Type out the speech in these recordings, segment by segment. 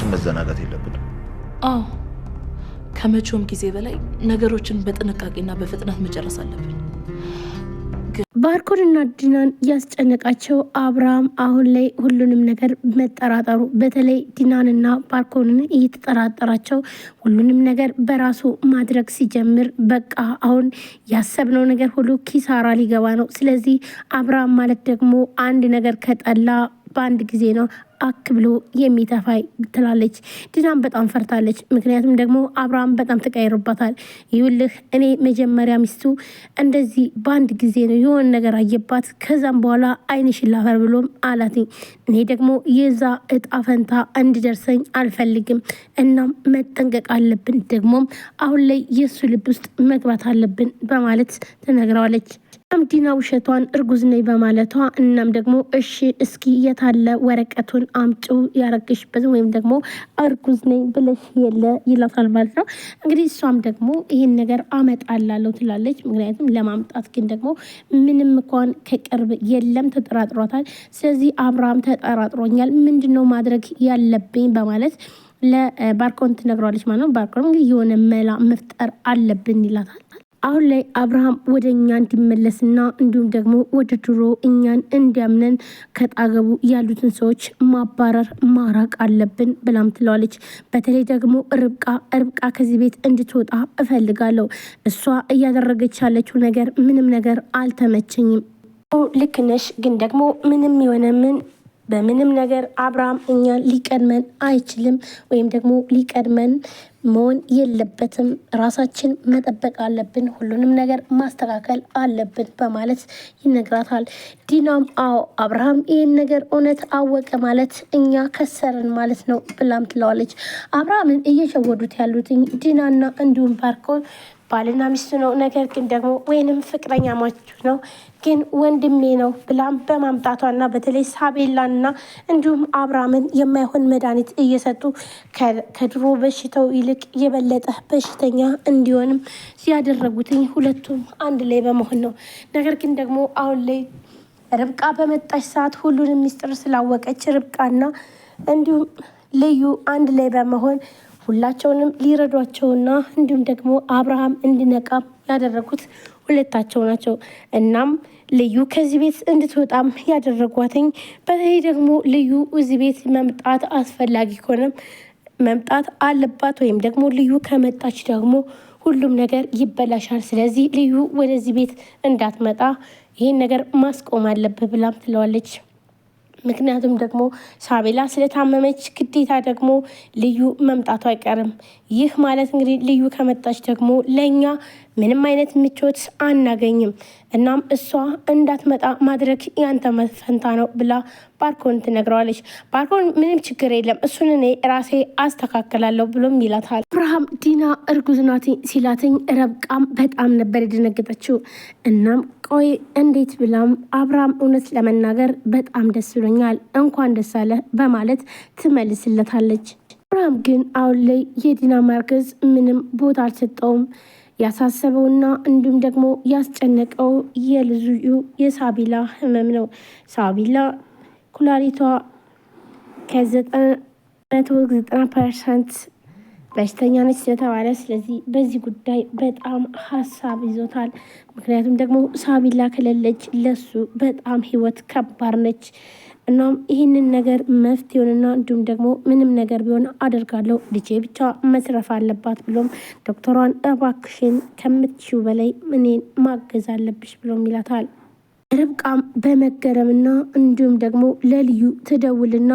በፍጹም መዘናጋት የለብንም። አዎ ከመቼውም ጊዜ በላይ ነገሮችን በጥንቃቄና በፍጥነት መጨረስ አለብን። ባርኮንና ዲናን ያስጨነቃቸው አብርሃም አሁን ላይ ሁሉንም ነገር መጠራጠሩ፣ በተለይ ዲናንና ባርኮንን እየተጠራጠራቸው ሁሉንም ነገር በራሱ ማድረግ ሲጀምር በቃ አሁን ያሰብነው ነገር ሁሉ ኪሳራ ሊገባ ነው። ስለዚህ አብርሃም ማለት ደግሞ አንድ ነገር ከጠላ በአንድ ጊዜ ነው አክ ብሎ የሚተፋይ ትላለች። ዲናን በጣም ፈርታለች። ምክንያቱም ደግሞ አብርሃም በጣም ተቀይሮባታል። ይውልህ እኔ መጀመሪያ ሚስቱ እንደዚህ በአንድ ጊዜ ነው የሆነ ነገር አየባት። ከዛም በኋላ አይንሽን ላፈር ብሎም አላት። እኔ ደግሞ የዛ እጣ ፈንታ እንዲደርሰኝ አልፈልግም። እናም መጠንቀቅ አለብን፣ ደግሞም አሁን ላይ የእሱ ልብ ውስጥ መግባት አለብን በማለት ትነግረዋለች። ዲና ውሸቷን እርጉዝ ነኝ በማለቷ እናም ደግሞ እሺ እስኪ የታለ ወረቀቱን አምጩ ያረግሽበትን ወይም ደግሞ እርጉዝ ነኝ ብለሽ የለ ይላታል ማለት ነው። እንግዲህ እሷም ደግሞ ይህን ነገር አመጣላለሁ ትላለች። ምክንያቱም ለማምጣት ግን ደግሞ ምንም እንኳን ከቅርብ የለም ተጠራጥሯታል። ስለዚህ አብርሃም ተጠራጥሮኛል፣ ምንድን ነው ማድረግ ያለብኝ በማለት ለባርኮን ትነግረዋለች ማለት ነው። ባርኮን እንግዲህ የሆነ መላ መፍጠር አለብን ይላታል። አሁን ላይ አብርሃም ወደ እኛ እንዲመለስና እንዲሁም ደግሞ ወደ ድሮ እኛን እንዲያምነን ከጣገቡ ያሉትን ሰዎች ማባረር ማራቅ አለብን ብላም ትለዋለች። በተለይ ደግሞ ርብቃ ከዚህ ቤት እንድትወጣ እፈልጋለሁ። እሷ እያደረገች ያለችው ነገር ምንም ነገር አልተመቸኝም። ልክ ነሽ፣ ግን ደግሞ ምንም የሆነ ምን በምንም ነገር አብርሃም እኛን ሊቀድመን አይችልም፣ ወይም ደግሞ ሊቀድመን መሆን የለበትም። ራሳችን መጠበቅ አለብን፣ ሁሉንም ነገር ማስተካከል አለብን በማለት ይነግራታል። ዲናም አዎ አብርሃም ይህን ነገር እውነት አወቀ ማለት እኛ ከሰርን ማለት ነው ብላም ትለዋለች። አብርሃምን እየሸወዱት ያሉት ዲናና እንዲሁም ባርኮን ባልና ሚስቱ ነው። ነገር ግን ደግሞ ወይንም ፍቅረኛ ማቹ ነው፣ ግን ወንድሜ ነው ብላም በማምጣቷና በተለይ ሳቤላና እንዲሁም አብርሃምን የማይሆን መድኃኒት እየሰጡ ከድሮ በሽታው ይልቅ የበለጠ በሽተኛ እንዲሆንም ያደረጉትኝ ሁለቱም አንድ ላይ በመሆን ነው። ነገር ግን ደግሞ አሁን ላይ ርብቃ በመጣች ሰዓት ሁሉንም ሚስጥር ስላወቀች ርብቃና እንዲሁም ልዩ አንድ ላይ በመሆን ሁላቸውንም ሊረዷቸውና እንዲሁም ደግሞ አብርሃም እንዲነቃ ያደረጉት ሁለታቸው ናቸው። እናም ልዩ ከዚህ ቤት እንድትወጣም ያደረጓትኝ በተለይ ደግሞ ልዩ እዚህ ቤት መምጣት አስፈላጊ ከሆነም መምጣት አለባት፣ ወይም ደግሞ ልዩ ከመጣች ደግሞ ሁሉም ነገር ይበላሻል። ስለዚህ ልዩ ወደዚህ ቤት እንዳትመጣ ይህን ነገር ማስቆም አለብህ ብላም ትለዋለች። ምክንያቱም ደግሞ ሳቤላ ስለታመመች ግዴታ ደግሞ ልዩ መምጣቱ አይቀርም። ይህ ማለት እንግዲህ ልዩ ከመጣች ደግሞ ለእኛ ምንም አይነት ምቾት አናገኝም። እናም እሷ እንዳትመጣ ማድረግ ያንተ ፈንታ ነው ብላ ባርኮን ትነግረዋለች። ባርኮን ምንም ችግር የለም እሱን እኔ ራሴ አስተካከላለሁ ብሎም ይላታል። አብርሃም ዲና እርጉዝ ናት ሲላትኝ ረብቃም በጣም ነበር የደነገጠችው። እናም ቆይ እንዴት ብላም አብርሃም እውነት ለመናገር በጣም ደስ ብሎኛል እንኳን ደስ አለ በማለት ትመልስለታለች። አብርሃም ግን አሁን ላይ የዲና ማርገዝ ምንም ቦታ አልሰጠውም። ያሳሰበውና እንዲሁም ደግሞ ያስጨነቀው የልጁ የሳቢላ ህመም ነው። ሳቢላ ኩላሊቷ ከ90% በሽተኛ ነች ስለተባለ ስለዚህ በዚህ ጉዳይ በጣም ሀሳብ ይዞታል። ምክንያቱም ደግሞ ሳቢላ ከሌለች ለሱ በጣም ህይወት ከባድ ነች። እናም ይህንን ነገር መፍትሄውንና እንዲሁም ደግሞ ምንም ነገር ቢሆን አደርጋለሁ ልጄ ብቻ መስረፍ አለባት ብሎም ዶክተሯን እባክሽን ከምትሽው በላይ እኔን ማገዝ አለብሽ ብሎም ይላታል። ርብቃም በመገረምና እንዲሁም ደግሞ ለልዩ ትደውልና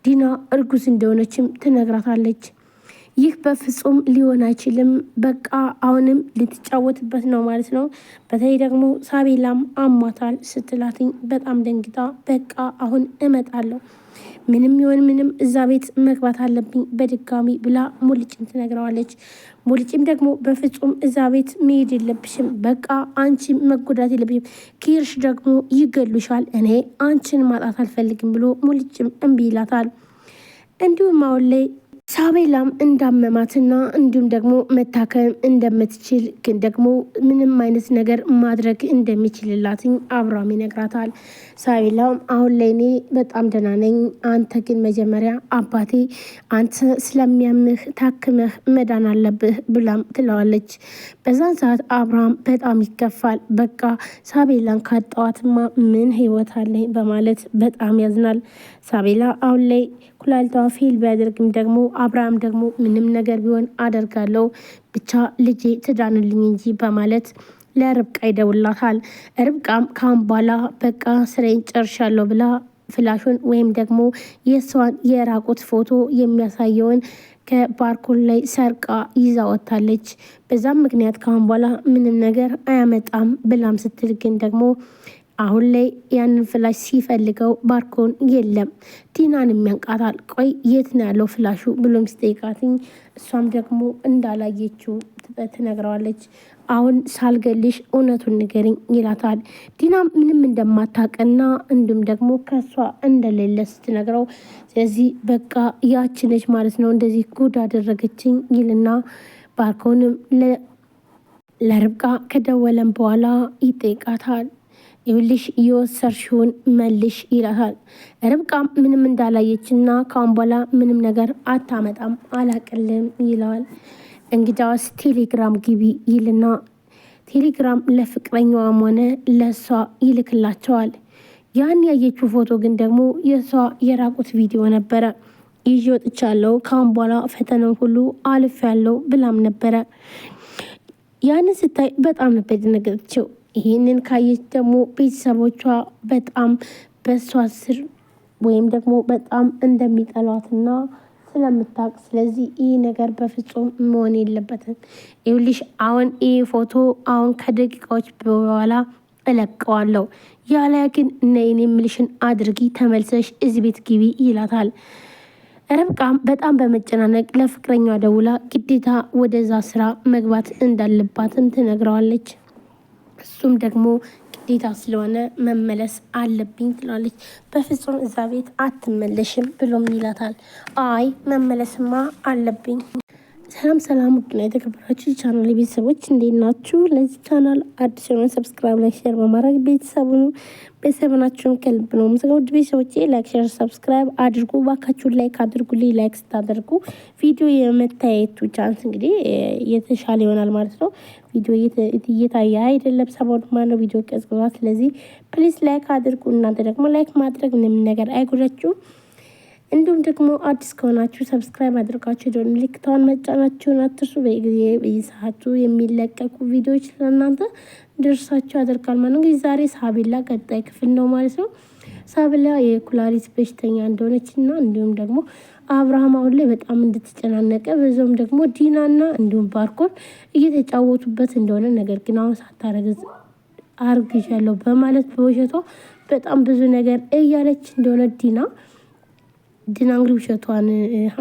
ዲና እርጉዝ እንደሆነችም ትነግራታለች። ይህ በፍጹም ሊሆን አይችልም፣ በቃ አሁንም ልትጫወትበት ነው ማለት ነው። በተለይ ደግሞ ሳቤላም አሟታል ስትላትኝ በጣም ደንግጣ በቃ አሁን እመጣለሁ፣ ምንም ይሆን ምንም እዛ ቤት መግባት አለብኝ በድጋሚ ብላ ሙልጭም ትነግረዋለች። ሙልጭም ደግሞ በፍጹም እዛ ቤት መሄድ የለብሽም፣ በቃ አንቺ መጎዳት የለብሽም፣ ኪርሽ ደግሞ ይገሉሻል፣ እኔ አንቺን ማጣት አልፈልግም ብሎ ሙልጭም እምቢ ይላታል። እንዲሁም አሁን ላይ ሳቤላም እንዳመማትና እንዲሁም ደግሞ መታከም እንደምትችል ግን ደግሞ ምንም አይነት ነገር ማድረግ እንደሚችልላትኝ አብርሃም ይነግራታል። ሳቤላም አሁን ላይ እኔ በጣም ደህና ነኝ፣ አንተ ግን መጀመሪያ አባቴ አንተ ስለሚያምህ ታክመህ መዳን አለብህ ብላም ትለዋለች። በዛን ሰዓት አብርሃም በጣም ይከፋል። በቃ ሳቤላን ካጣዋትማ ምን ህይወት አለኝ በማለት በጣም ያዝናል። ሳቤላ አሁን ላይ ኩላሊቷ ፌል ቢያደርግም ደግሞ አብርሃም ደግሞ ምንም ነገር ቢሆን አደርጋለሁ ብቻ ልጄ ትዳንልኝ እንጂ በማለት ለርብቃ ይደውላታል። ርብቃም ካሁን በኋላ በቃ ስራዬን ጨርሻለሁ ብላ ፍላሹን ወይም ደግሞ የእሷን የራቁት ፎቶ የሚያሳየውን ከባርኮን ላይ ሰርቃ ይዛ ወጥታለች። በዛም ምክንያት ካሁን በኋላ ምንም ነገር አያመጣም ብላም ስትል ግን ደግሞ አሁን ላይ ያንን ፍላሽ ሲፈልገው ባርኮን የለም። ቲናን የሚያንቃታል። ቆይ የት ነው ያለው ፍላሹ ብሎም ሲጠይቃትኝ እሷም ደግሞ እንዳላየችው ትነግረዋለች። አሁን ሳልገልሽ እውነቱን ንገሪኝ ይላታል። ቲና ምንም እንደማታውቅና እንዲሁም ደግሞ ከሷ እንደሌለ ስትነግረው ስለዚህ በቃ ያችነች ማለት ነው እንደዚህ ጉድ አደረገችኝ ይልና ባርኮንም ለርብቃ ከደወለም በኋላ ይጠይቃታል። ይኸውልሽ የወሰርሽውን መልሽ ይላታል። ርብቃም ምንም እንዳላየችና ካሁን በኋላ ምንም ነገር አታመጣም አላቅልም ይለዋል። እንግዳውስ ቴሌግራም ግቢ ይልና ቴሌግራም ለፍቅረኛዋም ሆነ ለእሷ ይልክላቸዋል። ያን ያየችው ፎቶ ግን ደግሞ የእሷ የራቁት ቪዲዮ ነበረ። ይዤ ወጥቻለሁ ካሁን በኋላ ፈተናውን ሁሉ አልፍ ያለው ብላም ነበረ። ያንን ስታይ በጣም ነበር የደነገጠችው። ይህንን ካየች ደግሞ ቤተሰቦቿ በጣም በእሷ ስር ወይም ደግሞ በጣም እንደሚጠሏትና ስለምታውቅ ስለዚህ ይህ ነገር በፍጹም መሆን የለበትም። ይኸውልሽ አሁን ይህ ፎቶ አሁን ከደቂቃዎች በኋላ እለቀዋለሁ፣ ያለያ ግን ነይን የምልሽን አድርጊ፣ ተመልሰሽ እዚህ ቤት ግቢ ይላታል። ርብቃም በጣም በመጨናነቅ ለፍቅረኛዋ ደውላ ግዴታ ወደዛ ስራ መግባት እንዳለባትም ትነግረዋለች። እሱም ደግሞ ግዴታ ስለሆነ መመለስ አለብኝ ትላለች። በፍጹም እዛ ቤት አትመለሽም ብሎም ይላታል። አይ መመለስማ አለብኝ። ሰላም ሰላም፣ ውድና የተከበራችሁ ቻናል ቤተሰቦች እንዴት ናችሁ? ለዚህ ቻናል አዲስ የሆነ ሰብስክራይብ፣ ላይክ፣ ሼር በማድረግ ቤተሰብናችሁን ከልብ ነው ምስጋና። ውድ ቤተሰቦቼ ላይክ፣ ሼር፣ ሰብስክራይብ አድርጉ ባካችሁን። ላይክ አድርጉልኝ። ላይክ ስታደርጉ ቪዲዮ የመታየቱ ቻንስ እንግዲህ የተሻለ ይሆናል ማለት ነው። ቪዲዮ እየታየ አይደለም፣ ሰሞኑን ማለት ቪዲዮ ቀዝቅዟል። ስለዚህ ፕሊዝ ላይክ አድርጉ። እናንተ ደግሞ ላይክ ማድረግ ምንም ነገር አይጎዳችሁ። እንዲሁም ደግሞ አዲስ ከሆናችሁ ሰብስክራይብ አድርጋችሁ ደወል ምልክቷን መጫናችሁን አትርሱ። በጊዜ በየሰዓቱ የሚለቀቁ ቪዲዮዎች ለእናንተ ደርሳችሁ ያደርጋል ማለት ነው። እንግዲህ ዛሬ ሳቤላ ቀጣይ ክፍል ነው ማለት ነው። ሳቤላ የኩላሊት በሽተኛ እንደሆነች እና እንዲሁም ደግሞ አብርሃም አሁን ላይ በጣም እንድትጨናነቀ በዛውም ደግሞ ዲናና እንዲሁም ባርኮን እየተጫወቱበት እንደሆነ ነገር ግን አሁን ሳታረግዝ አርግዣለሁ በማለት በውሸቷ በጣም ብዙ ነገር እያለች እንደሆነ ዲና እንግዲህ ውሸቷን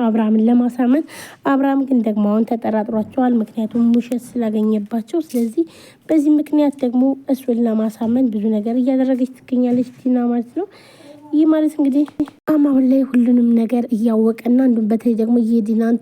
አብርሃምን ለማሳመን፣ አብርሃም ግን ደግሞ አሁን ተጠራጥሯቸዋል። ምክንያቱም ውሸት ስላገኘባቸው። ስለዚህ በዚህ ምክንያት ደግሞ እሱን ለማሳመን ብዙ ነገር እያደረገች ትገኛለች ዲና ማለት ነው። ይህ ማለት እንግዲህ አሁን ላይ ሁሉንም ነገር እያወቀና እንዲሁም በተለይ ደግሞ የዲናን